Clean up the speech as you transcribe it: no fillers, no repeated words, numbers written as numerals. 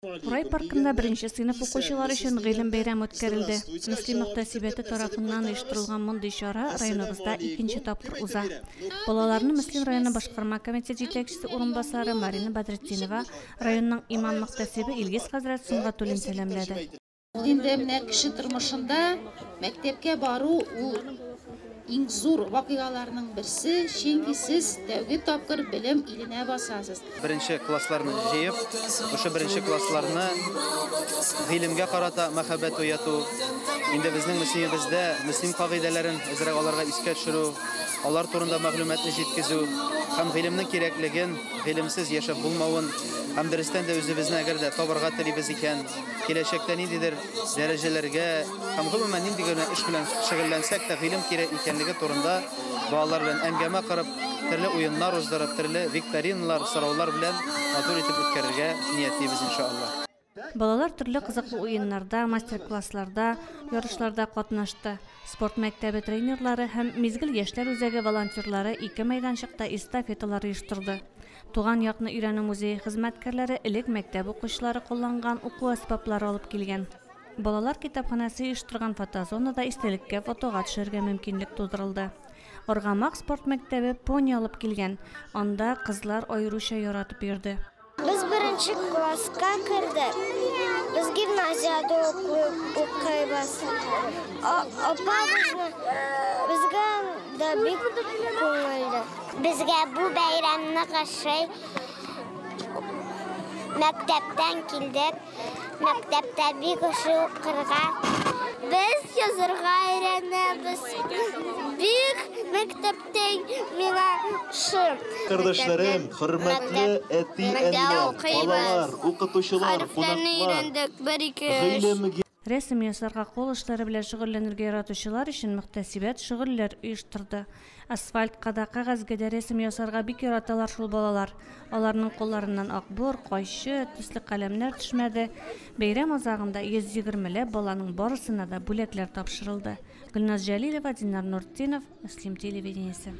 Урай паркында бірінші сыйныф укучылары өчен гыйлем бәйрәм үткәрелде. Мөслим мөхтәсибәте тарафыннан оештырылган мондый чара районыбызда икенче тапкыр уза. Балаларны Мөслим районы башкарма комитет җитәкчесе урынбасары Марина Бадретдинова, районның имам мөхтәсибе Илгиз хәзрәт Сунгатуллин сәламләде. Инде менә кеше тормышында мәктәпкә бару ул иң зур вакыйгаларның берсе, чөнки сез тәүге тапкыр белем иленә басасыз. Беренче классларны җыеп, ошо беренче классларны гыйлемгә карата мәхәббәт уяту, инде безнең мөслимебездә мөслим кагыйдәләрен әзрәк аларга искә төшерү, алар турында мәгълүматны җиткезү һәм гыйлемнең кирәклеген, гыйлемсез яшәп булмавын һәм дөрестән дә үзебезне әгәр дә табарга телибез икән, киләчәктә ниндидер дәрәҗәләргә һәм гомумән ниндидер эш белән шөгыльләнсәк тә гыйлем икәнлеге турында балалар белән әңгәмә корып, төрле уеннар уздырып, төрле викториналар, сораулар белән матур итеп үткәрергә ниятлибез иншаллах. Балалар төрле кызыклы уеннарда, мастер-классларда, ярышларда катнашты. Спорт мәктәбе тренерлары һәм Мизгел яшьләр үзәге волонтерлары ике мәйданчыкта эстафеталар оештырды. Туган якны өйрәнү музее хезмәткәрләре элек мәктәп укучылары кулланган уку әсбаплары алып килгән. Балалар китапханасы оештырган фотозонада истәлеккә фотога төшәргә мөмкинлек тудырылды. Аргамак спорт мәктәбе пони алып килгән. Анда кызлар аеруча яратып йөрде. Biz birinci klaska kirdik. Biz gimnaziyada okuyabız. Opa bizga da bik ko'ngildi. Bizga bu bayramni qarshi maktabdan keldik. Maktabda bik shu qirga biz yozirga öğrenimiz. Büyük mektepte mina şu. Kardeşlerim, hürmetli eti-enler, balalar, okutuşular, konaklar. Рәсем ясарга кол эшләре белән шөгыльләнергә яратучылар өчен мөхтәсибәт шөгыльләр оештырды. Асфальткада да, кәгазьгә дә рәсем ясарга бик яраталар шул балалар. Аларның кулларыннан акбор, кайчы, төсле каләмнәр төшмәде. Бәйрәм азагында 120ләп баланың барысына да бүләкләр тапшырылды. Гөлназ Җәлилова, Динар Нуртдинов, Мөслим телевидениесе.